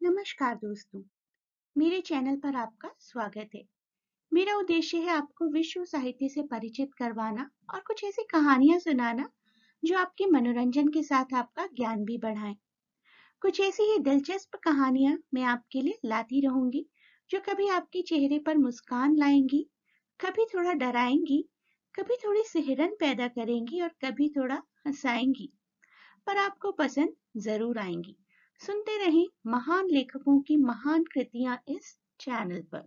नमस्कार दोस्तों, मेरे चैनल पर आपका स्वागत है। मेरा उद्देश्य है आपको विश्व साहित्य से परिचित करवाना और कुछ ऐसी कहानियां सुनाना जो आपके मनोरंजन के साथ आपका ज्ञान भी बढ़ाएं। कुछ ऐसी ही दिलचस्प कहानियां मैं आपके लिए लाती रहूंगी जो कभी आपके चेहरे पर मुस्कान लाएंगी, कभी थोड़ा डराएंगी, कभी थोड़ी सिहरन पैदा करेंगी और कभी थोड़ा हंसाएंगी, पर आपको पसंद जरूर आएंगी। सुनते रहें महान लेखकों की महान कृतियां इस चैनल पर।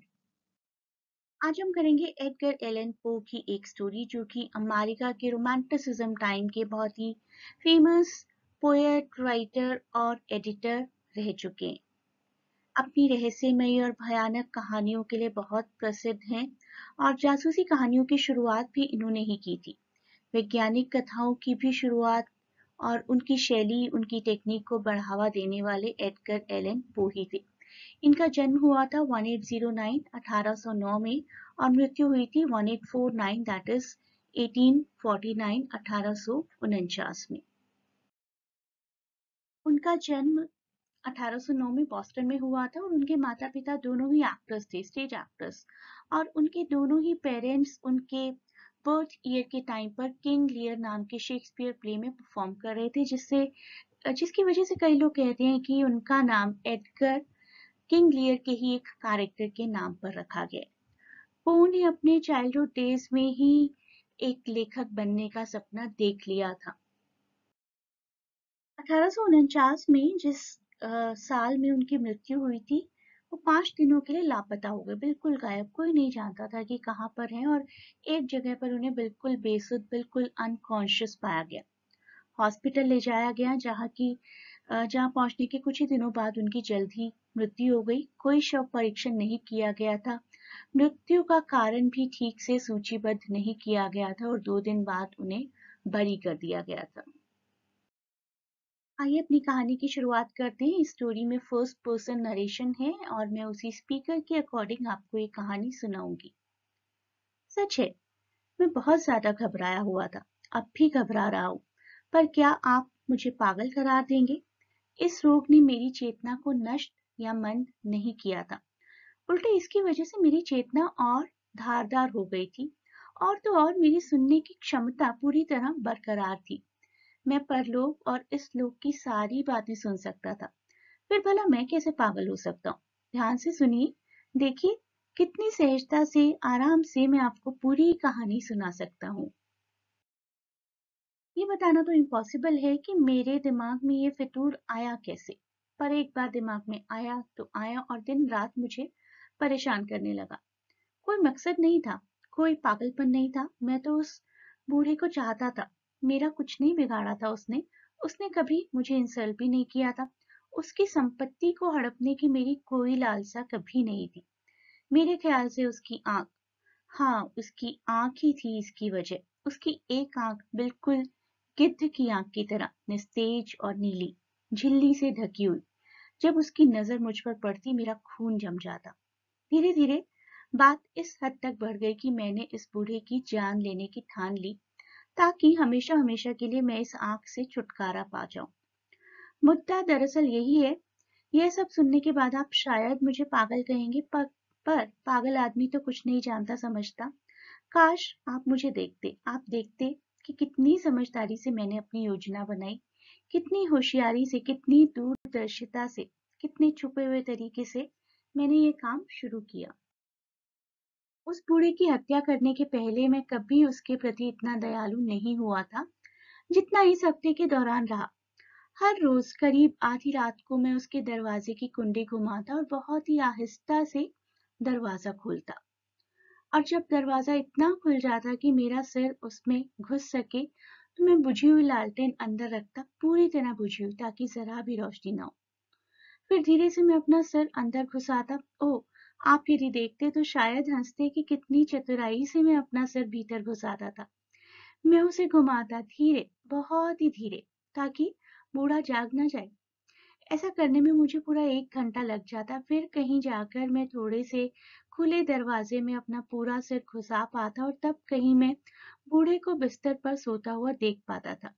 आज हम करेंगे एडगर एलन पो की एक स्टोरी जो कि अमेरिका के रोमांटिसिज्म टाइम के बहुत ही फेमस पोएट, राइटर और एडिटर रह चुके हैं। अपनी रहस्यमयी और भयानक कहानियों के लिए बहुत प्रसिद्ध हैं और जासूसी कहानियों की शुरुआत भी इन्होंने ही की थी। वैज्ञानिक कथाओं की भी शुरुआत और उनकी शैली, उनकी टेक्निक को बढ़ावा देने वाले एडगर एलन पो ही थे। इनका जन्म हुआ था 1809 1809 में और मृत्यु हुई थी 1849 दैट इज 1849 1849 में। उनका जन्म 1809 में बॉस्टन में हुआ था और उनके माता पिता दोनों ही एक्टर्स थे, स्टेज एक्टर्स, और उनके दोनों ही पेरेंट्स उनके बर्थ ईयर के टाइम पर किंग लियर नाम के शेक्सपियर प्ले में परफॉर्म कर रहे थे, जिसकी वजह से कई लोग कहते हैं कि उनका नाम एडगर किंग लियर के ही एक कैरेक्टर के नाम पर रखा गया। पो ने अपने चाइल्डहुड डेज में ही एक लेखक बनने का सपना देख लिया था। 1849 में जिस साल में उनकी मृत्यु हुई थी, वो 5 दिनों के लिए लापता हो गए, बिल्कुल गायब। कोई नहीं जानता था कि कहाँ पर हैं और एक जगह पर उन्हें बिल्कुल बेसुध, बिल्कुल अनकॉन्शियस पाया गया। हॉस्पिटल ले जाया गया जहाँ पहुंचने के कुछ ही दिनों बाद उनकी जल्द ही मृत्यु हो गई। कोई शव परीक्षण नहीं किया गया था, मृत्यु का कारण भी ठीक से सूचीबद्ध नहीं किया गया था और 2 दिन बाद उन्हें बरी कर दिया गया था। आइए अपनी कहानी की शुरुआत करते हैं। इस स्टोरी में फर्स्ट पर्सन नरेशन है और मैं उसी स्पीकर के अकॉर्डिंग आपको ये कहानी सुनाऊंगी। सच है, मैं बहुत ज्यादा घबराया हुआ था, अब भी घबरा रहा हूँ, पर क्या आप मुझे पागल करार देंगे? इस रोग ने मेरी चेतना को नष्ट या मंद नहीं किया था, उल्टे इसकी वजह से मेरी चेतना और धारदार हो गई थी, और तो और मेरी सुनने की क्षमता पूरी तरह बरकरार थी। मैं परलोक और इस लोक की सारी बातें सुन सकता था। फिर भला मैं कैसे पागल हो सकता हूँ? ध्यान से सुनिए, देखिए कितनी सहजता से, आराम से मैं आपको पूरी कहानी सुना सकता हूँ। ये बताना तो इम्पॉसिबल है कि मेरे दिमाग में ये फितूर आया कैसे, पर एक बार दिमाग में आया तो आया और दिन रात मुझे परेशान करने लगा। कोई मकसद नहीं था, कोई पागलपन नहीं था, मैं तो उस बूढ़े को चाहता था। मेरा कुछ नहीं बिगाड़ा था उसने, उसने कभी मुझे इंसल्ट भी नहीं किया था। उसकी संपत्ति को हड़पने की मेरी कोई लालसा कभी नहीं थी। मेरे ख्याल से उसकी आंख, हाँ उसकी आंख ही थी इसकी वजह। उसकी एक आंख बिल्कुल गिद्ध की आंख की तरह निस्तेज और नीली, झिल्ली से ढकी हुई। जब उसकी नजर मुझ पर पड़ती मेरा खून जम जाता। धीरे धीरे बात इस हद तक बढ़ गई कि मैंने इस बूढ़े की जान लेने की ठान ली, ताकि हमेशा हमेशा के लिए मैं इस आंख से छुटकारा पा जाऊं। मुद्दा दरअसल यही है। यह सब सुनने के बाद आप शायद मुझे पागल कहेंगे, पर पागल आदमी तो कुछ नहीं जानता समझता। काश आप मुझे देखते, आप देखते कि कितनी समझदारी से मैंने अपनी योजना बनाई, कितनी होशियारी से, कितनी दूरदर्शिता से, कितने छुपे हुए तरीके से मैंने ये काम शुरू किया। उस बूढ़े की हत्या करने के पहले मैं कभी उसके प्रति इतना दयालु नहीं हुआ था जितना इस हफ्ते के दौरान रहा। हर रोज करीब आधी रात को मैं उसके दरवाजे की कुंडी घुमाता और बहुत ही आहिस्ता से दरवाजा खोलता, और जब दरवाजा इतना खुल जाता कि मेरा सिर उसमें घुस सके तो मैं बुझी हुई लालटेन अंदर रखता, पूरी तरह बुझी हुई, ताकि जरा भी रोशनी ना हो। फिर धीरे से मैं अपना सिर अंदर घुसाता। ओह, आप यदि देखते तो शायद हंसते कि कितनी चतुराई से मैं अपना सिर भीतर घुसाता था। मैं उसे घुमाता धीरे, बहुत ही धीरे, ताकि बूढ़ा जाग ना जाए। ऐसा करने में मुझे पूरा 1 घंटा लग जाता। फिर कहीं जाकर मैं थोड़े से खुले दरवाजे में अपना पूरा सिर घुसा पाता और तब कहीं मैं बूढ़े को बिस्तर पर सोता हुआ देख पाता था।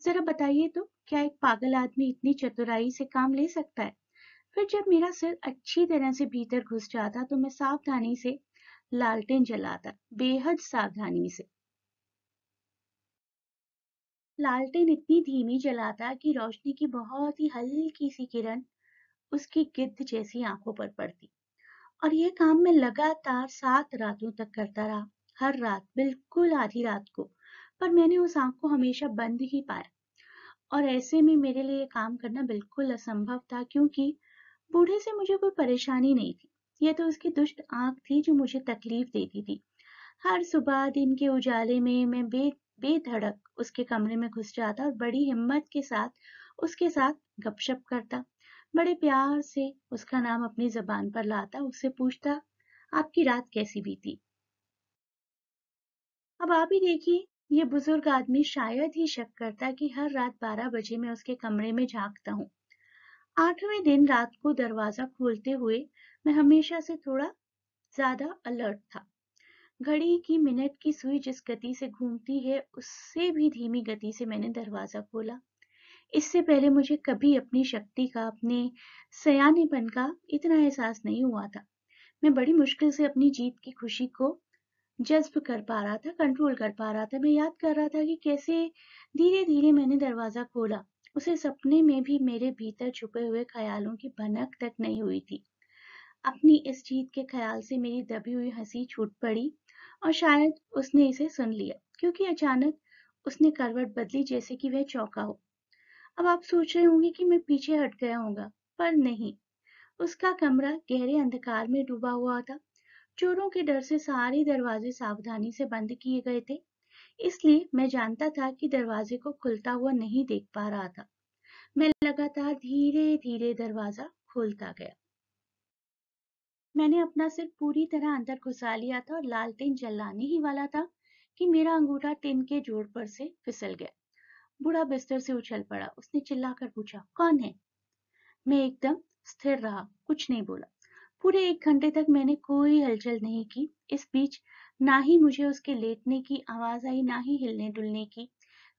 जरा बताइए तो, क्या एक पागल आदमी इतनी चतुराई से काम ले सकता है? फिर जब मेरा सिर अच्छी तरह से भीतर घुस जाता तो मैं सावधानी से लालटेन जलाता, बेहद सावधानी से। लालटेन इतनी धीमी जलाता कि रोशनी की बहुत ही हल्की सी किरण उसकी गिद्ध जैसी आंखों पर पड़ती। और यह काम मैं लगातार 7 रातों तक करता रहा, हर रात, बिल्कुल आधी रात को। पर मैंने उस आंख को हमेशा बंद ही पाया। और ऐसे में मेरे लिए ये काम करना बिल्कुल असंभव था, क्योंकि बूढ़े से मुझे कोई परेशानी नहीं थी। यह तो उसकी दुष्ट आंख थी जो मुझे तकलीफ देती थी। हर सुबह दिन के उजाले में मैं बेधड़क उसके कमरे में घुस जाता और बड़ी हिम्मत के साथ उसके साथ गपशप करता। बड़े प्यार से उसका नाम अपनी जबान पर लाता, उससे पूछता, आपकी रात कैसी बीती? अब आप ही देखिए, ये बुजुर्ग आदमी शायद ही शक करता कि हर रात 12 बजे मैं उसके कमरे में झांकता हूँ। 8वें दिन रात को दरवाजा खोलते हुए मैं हमेशा से थोड़ा ज्यादा अलर्ट था। घड़ी की मिनट की सुई जिस गति से घूमती है, उससे भी धीमी गति से मैंने दरवाजा खोला। इससे पहले मुझे कभी अपनी शक्ति का, अपने सयानेपन का इतना एहसास नहीं हुआ था। मैं बड़ी मुश्किल से अपनी जीत की खुशी को जज़्ब कर पा रहा था, कंट्रोल कर पा रहा था। मैं याद कर रहा था कि कैसे धीरे-धीरे मैंने दरवाज़ा खोला। उसे सपने में भी मेरे भीतर छुपे हुए ख़यालों की भनक तक नहीं हुई थी। अपनी इस जीत के ख़याल से मेरी दबी हुई हँसी छूट पड़ी और शायद उसने इसे सुन लिया, क्योंकि अचानक उसने करवट बदली जैसे कि वह चौंका हो। अब आप सोच रहे होंगे कि मैं पीछे हट गया होऊँगा, पर नहीं। उसका कमरा गहरे अंधकार में डूबा हुआ था। चोरों के डर से सारे दरवाजे सावधानी से बंद किए गए थे, इसलिए मैं जानता था कि दरवाजे को खुलता हुआ नहीं देख पा रहा था। मैं लगातार धीरे-धीरे दरवाजा खोलता गया। मैंने अपना सिर पूरी तरह अंदर घुसा लिया था और लालटेन जलाने ही वाला था कि मेरा अंगूठा टिन के जोड़ पर से फिसल गया। बूढ़ा बिस्तर से उछल पड़ा। उसने चिल्लाकर पूछा, कौन है? मैं एकदम स्थिर रहा, कुछ नहीं बोला। पूरे 1 घंटे तक मैंने कोई हलचल नहीं की। इस बीच ना ही मुझे उसके लेटने की आवाज आई, ना ही हिलने-डुलने की।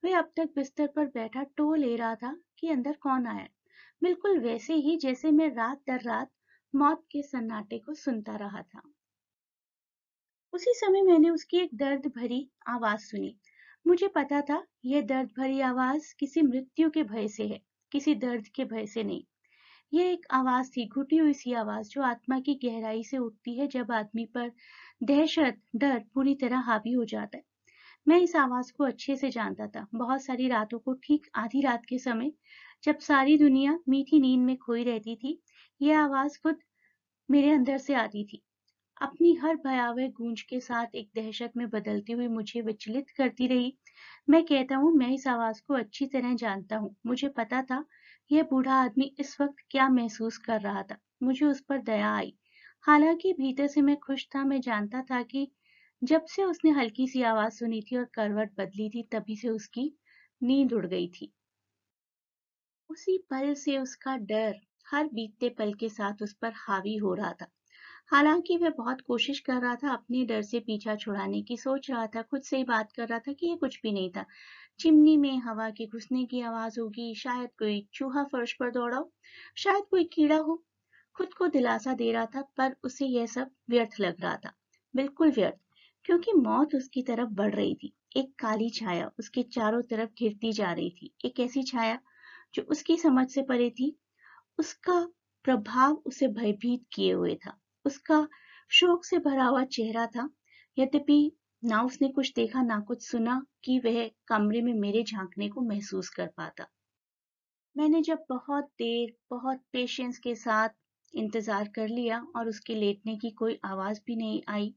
वह अब तक बिस्तर पर बैठा टो ले रहा था कि अंदर कौन आया। बिल्कुल वैसे ही जैसे मैं रात दर रात मौत के सन्नाटे को सुनता रहा था। उसी समय मैंने उसकी एक दर्द भरी आवाज सुनी। मुझे पता था यह दर्द भरी आवाज किसी मृत्यु के भय से है, किसी दर्द के भय से नहीं। यह एक आवाज थी, घुटी हुई सी आवाज, जो आत्मा की गहराई से उठती है जब आदमी पर दहशत, डर पूरी तरह हावी हो जाता है। मैं इस आवाज को अच्छे से जानता था। बहुत सारी रातों को ठीक आधी रात के समय, जब सारी दुनिया मीठी नींद में खोई रहती थी, यह आवाज खुद मेरे अंदर से आती थी। अपनी हर भयावह गूंज के साथ एक दहशत में बदलती हुई मुझे विचलित करती रही। मैं कहता हूँ, मैं इस आवाज को अच्छी तरह जानता हूँ। मुझे पता था यह बूढ़ा आदमी इस वक्त क्या महसूस कर रहा था। मुझे उस पर दया आई। हालांकि भीतर से मैं खुश था। मैं जानता था कि जब से उसने हल्की सी आवाज सुनी थी और करवट बदली थी, तभी से उसकी नींद उड़ गई थी। उसी पल से उसका डर हर बीतते पल के साथ उस पर हावी हो रहा था। हालांकि वह बहुत कोशिश कर रहा था अपने डर से पीछा छुड़ाने की, सोच रहा था, खुद से ही बात कर रहा था कि ये कुछ भी नहीं था। चिमनी में हवा के घुसने की आवाज होगी, शायद कोई चूहा फर्श पर दौड़ा हो, शायद कोई कीड़ा हो। खुद को दिलासा दे रहा था, पर उसे यह सब व्यर्थ लग रहा था, बिल्कुल व्यर्थ, क्योंकि मौत उसकी तरफ बढ़ रही थी। एक काली छाया उसके चारों तरफ घिरती जा रही थी, एक ऐसी छाया जो उसकी समझ से परे थी। उसका प्रभाव उसे भयभीत किए हुए था। उसका शोक से भरा हुआ चेहरा था। यद्यपि ना उसने कुछ देखा ना कुछ सुना कि वह कमरे में मेरे झांकने को महसूस कर पाता। मैंने जब बहुत देर, बहुत पेशेंस के साथ इंतजार कर लिया और उसके लेटने की कोई आवाज भी नहीं आई,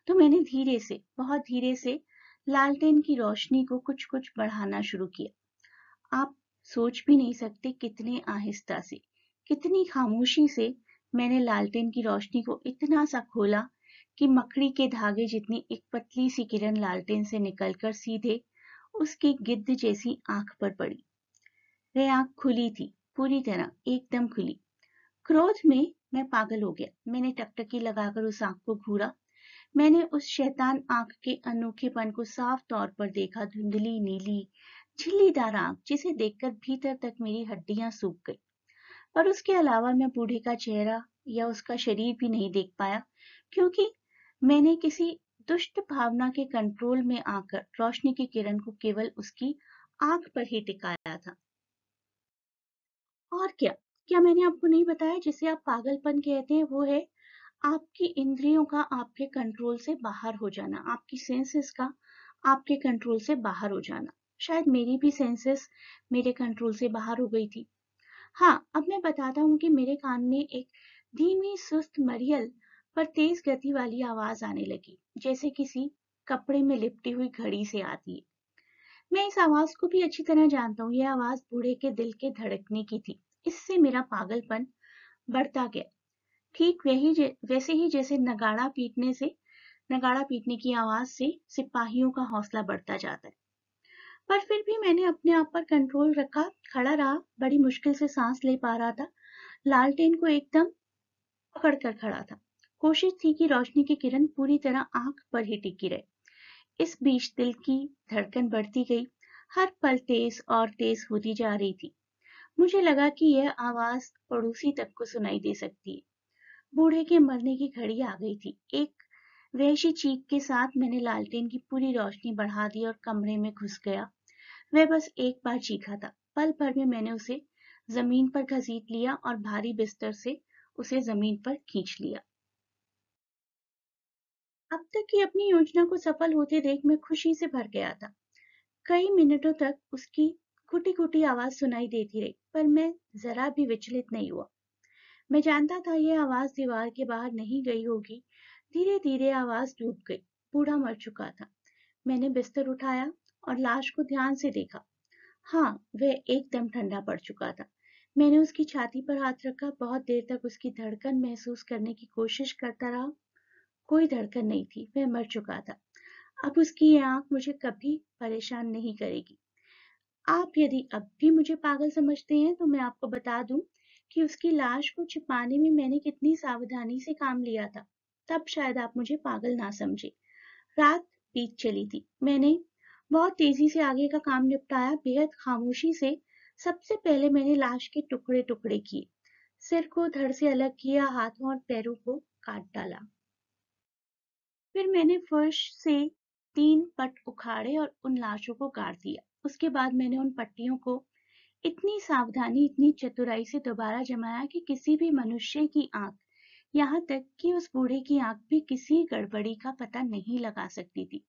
तो मैंने धीरे से, बहुत धीरे से लालटेन की रोशनी को कुछ कुछ बढ़ाना शुरू किया। आप सोच भी नहीं सकते कितने आहिस्ता से, कितनी खामोशी से मैंने लालटेन की रोशनी को इतना सा खोला कि मकड़ी के धागे जितनी एक पतली सी किरण लालटेन से निकलकर सीधे उसकी गिद्ध जैसी आंख पर पड़ी। वह आंख खुली थी, पूरी तरह एकदम खुली। क्रोध में मैं पागल हो गया। मैंने टकटकी लगाकर उस आंख को घूरा। मैंने उस शैतान आंख के अनोखेपन को साफ तौर पर देखा। धुंधली नीली झिल्लीदार आंख, जिसे देखकर भीतर तक मेरी हड्डियां सूख गई। और उसके अलावा मैं बूढ़े का चेहरा या उसका शरीर भी नहीं देख पाया, क्योंकि मैंने किसी दुष्ट भावना के कंट्रोल में आकर रोशनी की किरण को केवल उसकी आंख पर ही टिकाया था। और क्या क्या मैंने आपको नहीं बताया, जिसे आप पागलपन कहते हैं, वो है आपकी इंद्रियों का आपके कंट्रोल से बाहर हो जाना, आपकी सेंसेस का आपके कंट्रोल से बाहर हो जाना। शायद मेरी भी सेंसेस मेरे कंट्रोल से बाहर हो गई थी। हाँ, अब मैं बताता हूँ कि मेरे कान में एक धीमी सुस्त मरियल पर तेज गति वाली आवाज आने लगी, जैसे किसी कपड़े में लिपटी हुई घड़ी से आती है। मैं इस आवाज को भी अच्छी तरह जानता हूँ। यह आवाज बूढ़े के दिल के धड़कने की थी। इससे मेरा पागलपन बढ़ता गया, ठीक वैसे ही जैसे नगाड़ा पीटने की आवाज से सिपाहियों का हौसला बढ़ता जाता है। पर फिर भी मैंने अपने आप पर कंट्रोल रखा, खड़ा रहा, बड़ी मुश्किल से सांस ले पा रहा था, लालटेन को एकदम पकड़ कर खड़ा था। कोशिश थी कि रोशनी की किरण पूरी तरह आंख पर ही टिकी रहे। इस बीच दिल की धड़कन बढ़ती गई, हर पल तेज और तेज होती जा रही थी। मुझे लगा कि यह आवाज पड़ोसी तक को सुनाई दे सकती है। बूढ़े के मरने की घड़ी आ गई थी। एक वहशी चीख के साथ मैंने लालटेन की पूरी रोशनी बढ़ा दी और कमरे में घुस गया। वह बस एक बार चीखा था। पल भर में मैंने उसे जमीन पर घसीट लिया और भारी बिस्तर से उसे जमीन पर खींच लिया। अब तक की अपनी योजना को सफल होते देख मैं खुशी से भर गया था। कई मिनटों तक उसकी घुटी-घुटी आवाज सुनाई देती रही, पर मैं जरा भी विचलित नहीं हुआ। मैं जानता था यह आवाज दीवार के बाहर नहीं गई होगी। धीरे-धीरे आवाज डूब गई। बूढ़ा मर चुका था। मैंने बिस्तर उठाया और लाश को ध्यान से देखा। हाँ, वह एकदम ठंडा पड़ चुका था। मैंने उसकी छाती पर हाथ रखा, बहुत देर तक उसकी धड़कन महसूस करने की कोशिश करता रहा। कोई धड़कन नहीं थी, वह मर चुका था। अब उसकी ये आंख मुझे कभी परेशान नहीं करेगी। आप यदि अब भी मुझे पागल समझते हैं तो मैं आपको बता दूं कि उसकी लाश को छिपाने में मैंने कितनी सावधानी से काम लिया था। तब शायद आप मुझे पागल ना समझे। रात बीत चली थी। मैंने बहुत तेजी से आगे का काम निपटाया, बेहद खामोशी से। सबसे पहले मैंने लाश के टुकड़े टुकड़े किए, सिर को धड़ से अलग किया, हाथों और पैरों को काट डाला। फिर मैंने फर्श से 3 पट उखाड़े और उन लाशों को गाड़ दिया। उसके बाद मैंने उन पट्टियों को इतनी सावधानी, इतनी चतुराई से दोबारा जमाया कि किसी भी मनुष्य की आंख, यहाँ तक कि उस बूढ़े की आंख भी किसी गड़बड़ी का पता नहीं लगा सकती थी।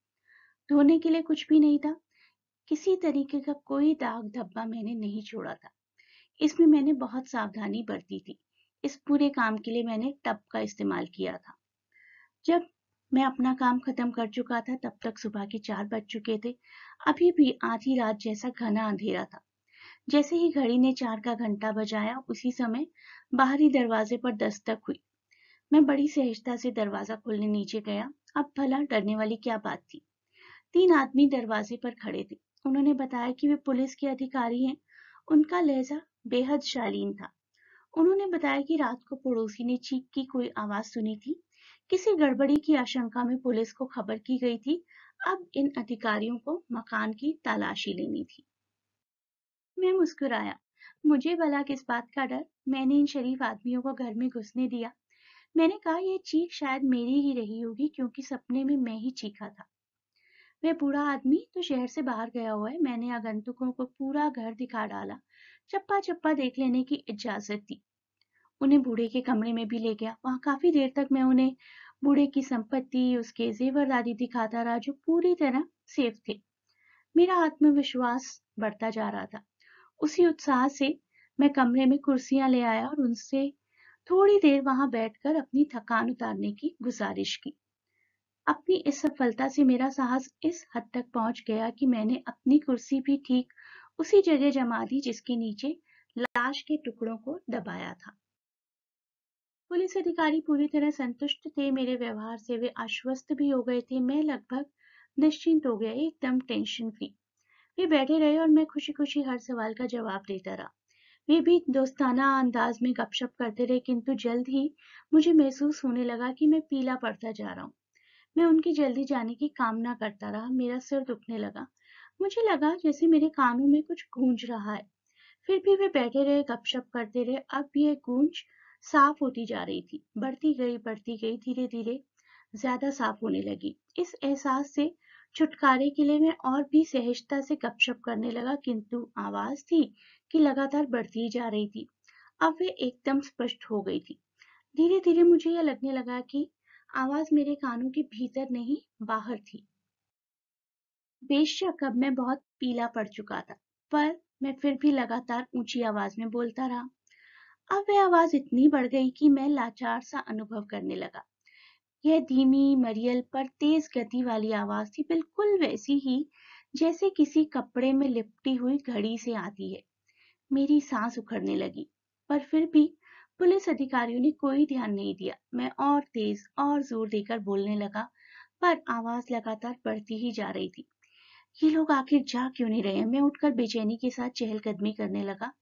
धोने के लिए कुछ भी नहीं था। किसी तरीके का कोई दाग धब्बा मैंने नहीं छोड़ा था। इसमें मैंने बहुत सावधानी बरती थी। इस पूरे काम के लिए मैंने टब का इस्तेमाल किया था। जब मैं अपना काम खत्म कर चुका था तब तक सुबह के 4 बज चुके थे। अभी भी आधी रात जैसा घना अंधेरा था। जैसे ही घड़ी ने 4 का घंटा बजाया, उसी समय बाहरी दरवाजे पर दस्तक हुई। मैं बड़ी सहजता से दरवाजा खोलने नीचे गया। अब भला डरने वाली क्या बात थी। 3 आदमी दरवाजे पर खड़े थे। उन्होंने बताया कि वे पुलिस के अधिकारी हैं। उनका लहजा बेहद शालीन था। उन्होंने बताया कि रात को पड़ोसी ने चीख की कोई आवाज सुनी थी। किसी गड़बड़ी की आशंका में पुलिस को खबर की गई थी। अब इन अधिकारियों को मकान की तलाशी लेनी थी। मैं मुस्कुराया। मुझे भला किस बात का डर। मैंने इन शरीफ आदमियों को घर में घुसने दिया। मैंने कहा यह चीख शायद मेरी ही रही होगी, क्योंकि सपने में मैं ही चीखा था। वह बूढ़ा आदमी तो शहर से बाहर गया हुआ है। मैंने आगंतुकों को पूरा घर दिखा डाला। चप्पा चप्पा देख लेने की इजाजत दी। उन्हें बूढ़े के कमरे में भी ले गया। वहां काफी देर तक मैं उन्हें बूढ़े की संपत्ति, उसके जेवर आदि दिखाता रहा, जो पूरी तरह सेफ थे। मेरा आत्मविश्वास बढ़ता जा रहा था। उसी उत्साह से मैं कमरे में कुर्सियां ले आया और उनसे थोड़ी देर वहां बैठकर अपनी थकान उतारने की गुजारिश की। अपनी इस सफलता से मेरा साहस इस हद तक पहुंच गया कि मैंने अपनी कुर्सी भी ठीक उसी जगह जमा दी जिसके नीचे लाश के टुकड़ों को दबाया था। पुलिस अधिकारी पूरी तरह संतुष्ट थे मेरे व्यवहार से। वे आश्वस्त भी हो गए थे। मैं लगभग निश्चिंत हो गया, एकदम टेंशन फ्री। वे बैठे रहे और मैं खुशी खुशी हर सवाल का जवाब देता रहा। वे भी दोस्ताना अंदाज में गपशप करते रहे, किंतु जल्द ही मुझे महसूस होने लगा कि मैं पीला पड़ता जा रहा हूँ। मैं उनकी जल्दी जाने की कामना करता रहा। मेरा सिर दुखने लगा। मुझे लगा जैसे मेरे कानों में कुछ गूंज रहा है। फिर भी वे बैठे रहे, गपशप करते रहे। अब ये गूंज साफ होती जा रही थी, बढ़ती गई, धीरे धीरे ज्यादा साफ होने लगी। इस एहसास से छुटकारे के लिए मैं और भी सहजता से गपशप करने लगा, किंतु आवाज थी कि लगातार बढ़ती ही जा रही थी। अब वे एकदम स्पष्ट हो गई थी। धीरे धीरे मुझे यह लगने लगा कि आवाज मेरे कानों के भीतर नहीं, बाहर थी। बेशक अब मैं बहुत पीला पड़ चुका था, पर मैं फिर भी लगातार ऊंची आवाज में बोलता रहा। अब वह आवाज इतनी बढ़ गई कि मैं लाचार सा अनुभव करने लगा। यह धीमी, मरियल पर तेज गति वाली आवाज थी, बिल्कुल वैसी ही जैसे किसी कपड़े में लिपटी हुई घड़ी से आती है। मेरी सांस उखड़ने लगी, पर फिर भी पुलिस अधिकारियों ने कोई ध्यान नहीं दिया। मैं और तेज और जोर देकर बोलने लगा, पर आवाज लगातार बढ़ती ही जा रही थी। ये लोग आखिर जा क्यों नहीं रहे? मैं उठकर बेचैनी के साथ चहलकदमी करने लगा।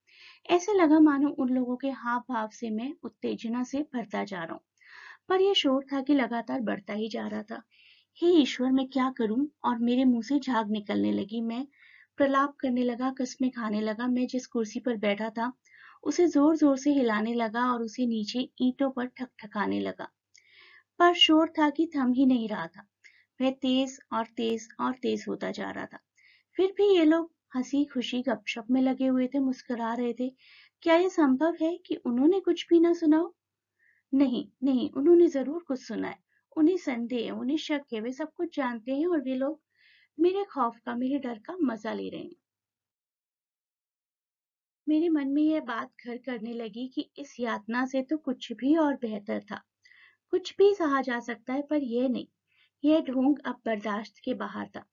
ऐसे लगा मानो उन लोगों के हाव भाव से मैं उत्तेजना से भरता जा रहा हूँ। पर यह शोर था कि लगातार बढ़ता ही जा रहा था। हे ईश्वर, मैं क्या करूं? और मेरे मुंह से झाग निकलने लगी। मैं प्रलाप करने लगा, कस्में खाने लगा। मैं जिस कुर्सी पर बैठा था उसे जोर जोर से हिलाने लगा और उसे नीचे ईंटों पर ठकठकाने लगा। पर शोर था कि थम ही नहीं रहा था। वह तेज और तेज और तेज होता जा रहा था। फिर भी ये लोग हंसी खुशी गपशप में लगे हुए थे, मुस्कुरा रहे थे। क्या यह संभव है कि उन्होंने कुछ भी ना सुना हो? नहीं, नहीं, उन्होंने जरूर कुछ सुना है। उन्हें संदेह है, उन्हें शक है, वे सब कुछ जानते हैं और वे लोग मेरे खौफ का, मेरे डर का मजा ले रहे हैं। मेरे मन में यह बात घर करने लगी कि इस यातना से तो कुछ भी और बेहतर था। कुछ भी सहा जा सकता है, पर यह नहीं। यह ढोंग अब बर्दाश्त के बाहर था।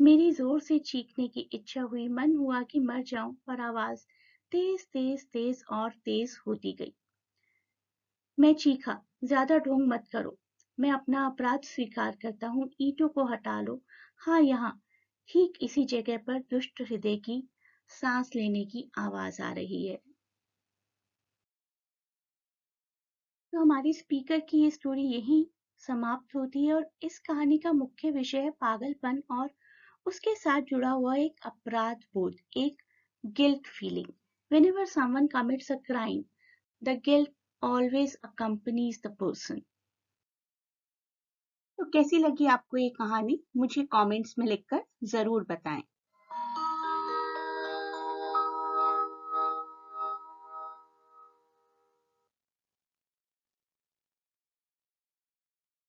मेरी जोर से चीखने की इच्छा हुई, मन हुआ कि मर जाऊं, पर आवाज तेज तेज तेज और तेज होती गई। मैं चीखा, ज्यादा ढोंग मत करो। मैं अपना अपराध स्वीकार करता हूँ, ईंटों को हटा लो। हाँ, यहाँ ठीक इसी जगह पर दुष्ट हृदय की सांस लेने की आवाज आ रही है। तो हमारी स्पीकर की ये स्टोरी यहीं समाप्त होती है, और इस कहानी का मुख्य विषय है पागलपन और उसके साथ जुड़ा हुआ एक अपराध बोध, एक guilt feeling. Whenever someone commits a crime, the guilt always accompanies the person. तो कैसी लगी आपको ये कहानी? मुझे कमेंट्स में लिखकर जरूर बताएं।